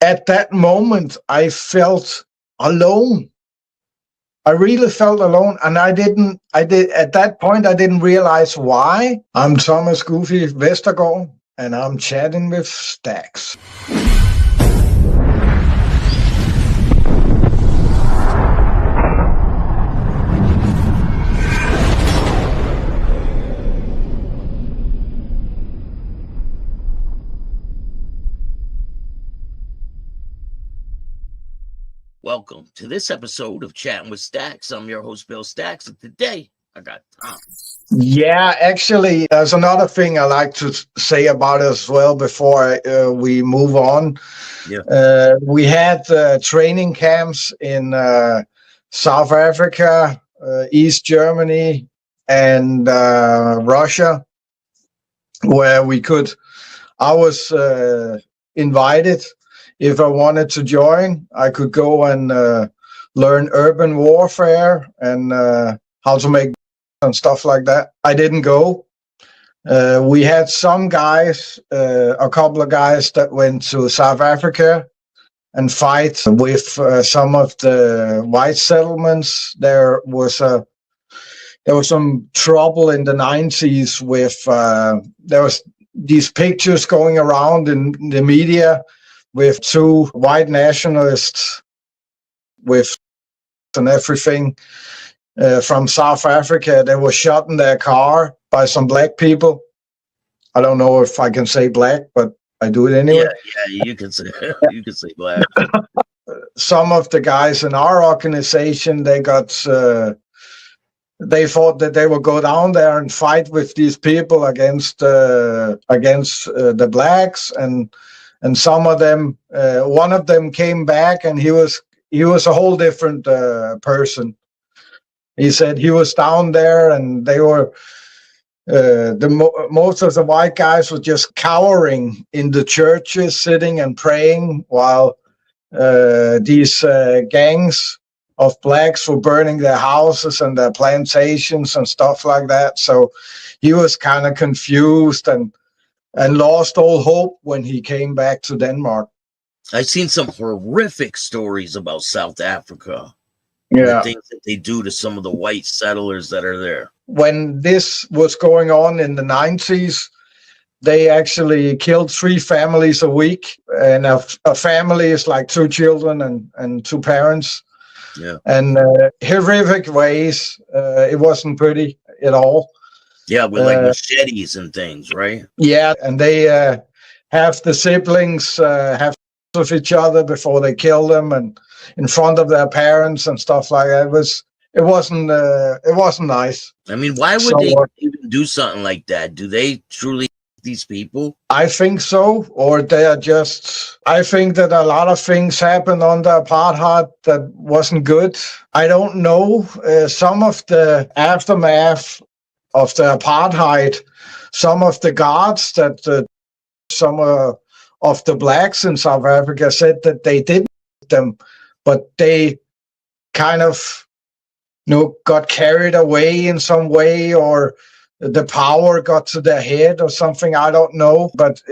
at that moment, I felt alone. I really felt alone, and at that point, I didn't realize why. I'm Thomas Goofy Vestergaard, and I'm chatting with Staxx. Welcome to this episode of Chatting with Staxx. I'm your host, Bill Staxx, and today I got Tom. Yeah, actually, there's another thing I like to say about it as well before we move on. Yeah. We had training camps in South Africa, East Germany, and Russia, where I was invited. If I wanted to join, I could go and learn urban warfare and how to make and stuff like that. I didn't go. We had some guys, a couple of guys that went to South Africa and fight with some of the white settlements. There was some trouble in the 90s with there was these pictures going around in the media with two white nationalists with and everything from South Africa. They were shot in their car by some black people. I don't know if I can say black, but I do it anyway. Yeah, you can say black. Some of the guys in our organization, they thought that they would go down there and fight with these people against the blacks, and some of them, one of them came back, and he was a whole different person. He said he was down there, and they were most of the white guys were just cowering in the churches, sitting and praying, while these gangs of blacks were burning their houses and their plantations and stuff like that. So he was kind of confused and lost all hope when he came back to Denmark. I've seen some horrific stories about South Africa. Yeah, the things that they do to some of the white settlers that are there. When this was going on in the 90s, they actually killed 3 families a week, and a family is like 2 children and 2 parents. Yeah, and horrific ways. It wasn't pretty at all. Yeah, with like machetes and things, right? Yeah, and they have the siblings have with each other before they kill them, and in front of their parents and stuff like that. It wasn't nice. I mean, why would they even do something like that? Do they truly hate these people? I think so, or they are just. I think that a lot of things happened under apartheid that wasn't good. I don't know. Some of the aftermath of the apartheid, some of the guards that some of the blacks in South Africa said that they didn't hate them, but they kind of got carried away in some way, or the power got to their head or something. I don't know, but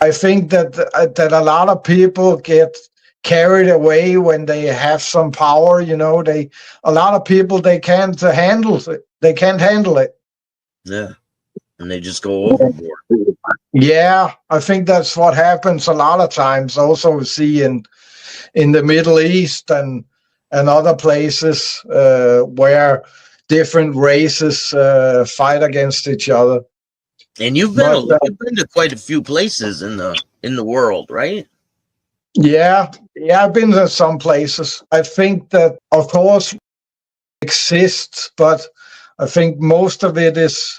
I think that a lot of people get carried away when they have some power. A lot of people, they can't handle it. They can't handle it. Yeah, and they just go overboard. Yeah, I think that's what happens a lot of times. Also, we see in the Middle East and other places where different races fight against each other. And you've been to quite a few places in the world, right? Yeah, I've been to some places. I think that, of course, exists, but I think most of it is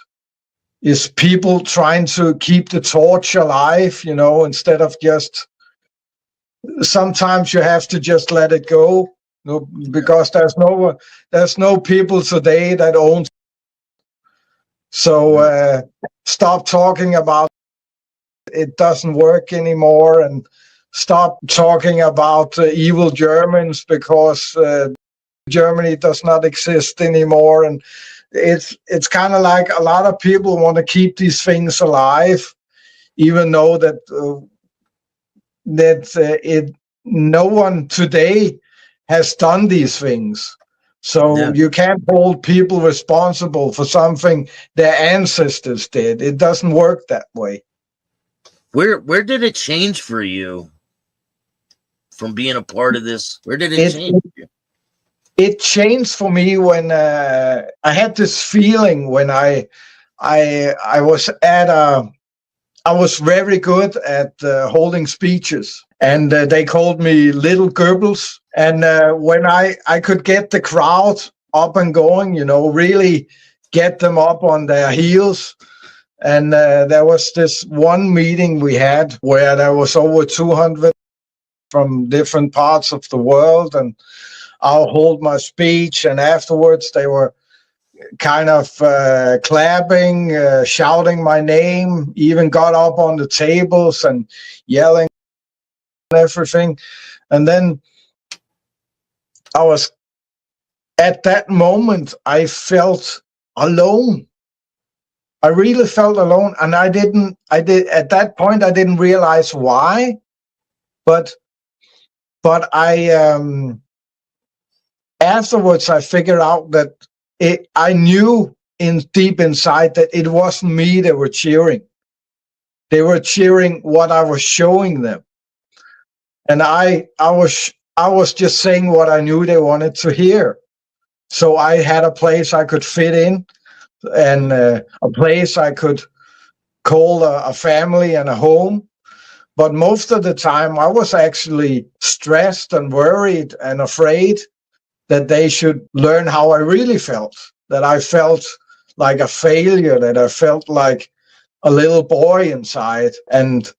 people trying to keep the torch alive, instead of just. Sometimes you have to just let it go, because there's no people today that own. So stop talking about it doesn't work anymore, and stop talking about evil Germans, because Germany does not exist anymore. And it's kind of like a lot of people want to keep these things alive, even though that no one today has done these things. So you can't hold people responsible for something their ancestors did. It doesn't work that way. Where did it change for you from being a part of this? Where did it change? It changed for me when I had this feeling when I was I was very good at holding speeches, and they called me Little Goebbels. And when I could get the crowd up and going, you know, really get them up on their heels. And there was this one meeting we had where there was over 200 from different parts of the world, and I'll hold my speech, and afterwards they were kind of clapping, shouting my name, even got up on the tables and yelling and everything. And then I was, at that moment, I felt alone. I really felt alone, and at that point, I didn't realize why, but I, afterwards, I figured out that I knew deep inside that it wasn't me they were cheering. They were cheering what I was showing them. And I was just saying what I knew they wanted to hear. So I had a place I could fit in, and a place I could call a family and a home. But most of the time I was actually stressed and worried and afraid that they should learn how I really felt, that I felt like a failure, that I felt like a little boy inside. And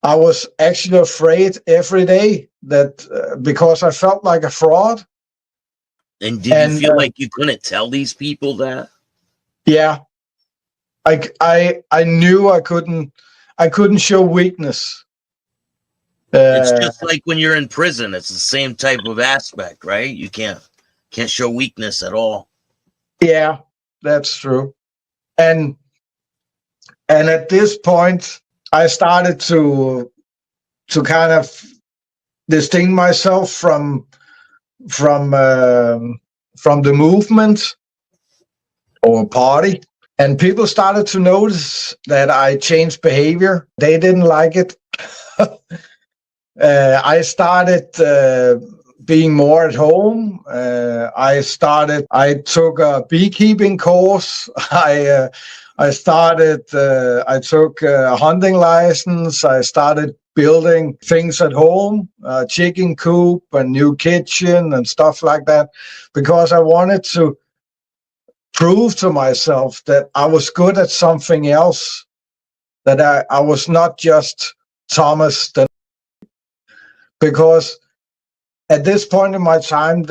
I was actually afraid every day that because I felt like a fraud. And did you feel like you couldn't tell these people that? Yeah. I knew I couldn't show weakness. It's just like when you're in prison. It's the same type of aspect, right? You can't show weakness at all. Yeah, that's true. And at this point, I started to kind of distinguish myself from the movement or party. And people started to notice that I changed behavior. They didn't like it. I started being more at home. I took a beekeeping course. I took a hunting license. I started building things at home, chicken coop and new kitchen and stuff like that, because I wanted to prove to myself that I was good at something else, that I was not just Thomas. Because at this point in my time,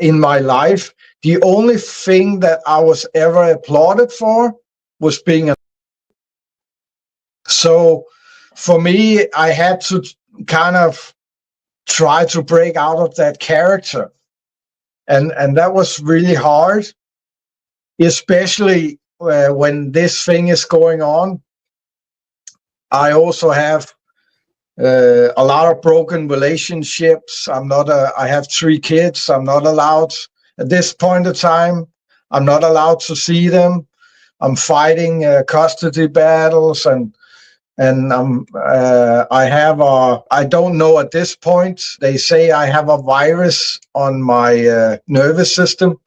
in my life, the only thing that I was ever applauded for was being a. So for me, I had to kind of try to break out of that character. And that was really hard, especially when this thing is going on. I also have a lot of broken relationships. I have 3 kids. I'm not allowed at this point of time. I'm not allowed to see them. I'm fighting custody battles, and I don't know at this point. They say I have a virus on my nervous system,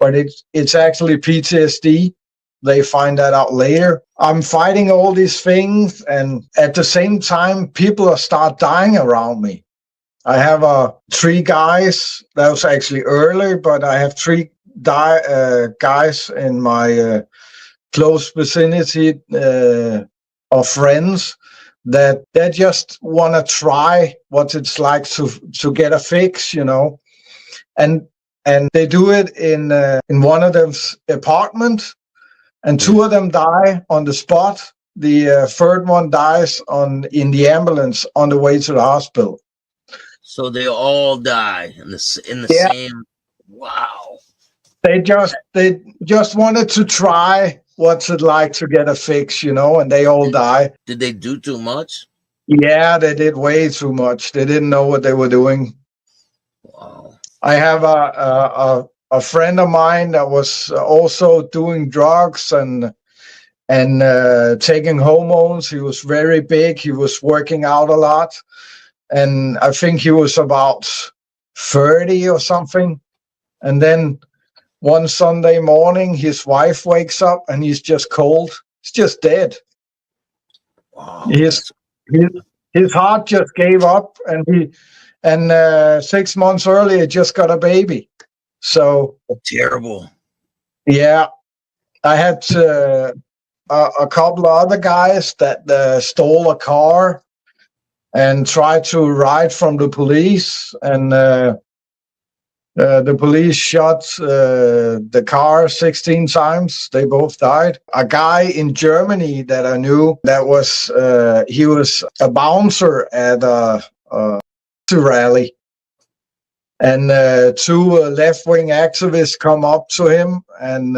but it's actually PTSD. They find that out later. I'm fighting all these things, and at the same time, people start dying around me. I have 3 guys. That was actually earlier, but I have 3 guys in my close vicinity of friends that they just want to try what it's like to get a fix, you know, and they do it in one of them's apartment. And 2 of them die on the spot. The third one dies in the ambulance on the way to the hospital. So they all die in the same. Wow. They just wanted to try what's it like to get a fix, you know, and they all die. Did they do too much? Yeah, they did way too much. They didn't know what they were doing. Wow. I have a friend of mine that was also doing drugs and taking hormones. He was very big. He was working out a lot, and I think he was about 30 or something. And then one Sunday morning, his wife wakes up and he's just cold. He's just dead. Wow. His heart just gave up, and 6 months earlier just got a baby. So terrible. Yeah, I had a couple of other guys that stole a car and tried to ride from the police, and the police shot the car 16 times. They both died. A guy in Germany that I knew, that was he was a bouncer at a rally, and two left-wing activists come up to him, and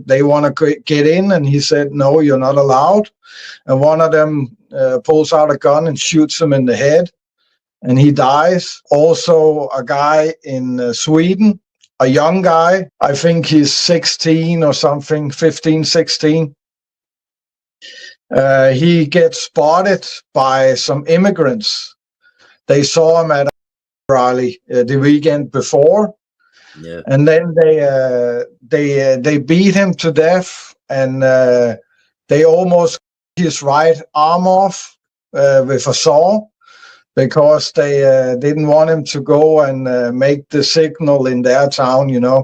they want to get in, and he said, "No, you're not allowed." And one of them pulls out a gun and shoots him in the head, and he dies. Also, a guy in Sweden, a young guy, I think he's 16 or something, 15, 16. He gets spotted by some immigrants. They saw him at a rally the weekend before, and then they beat him to death, and they almost cut his right arm off with a saw, because they didn't want him to go and make the signal in their town, you know.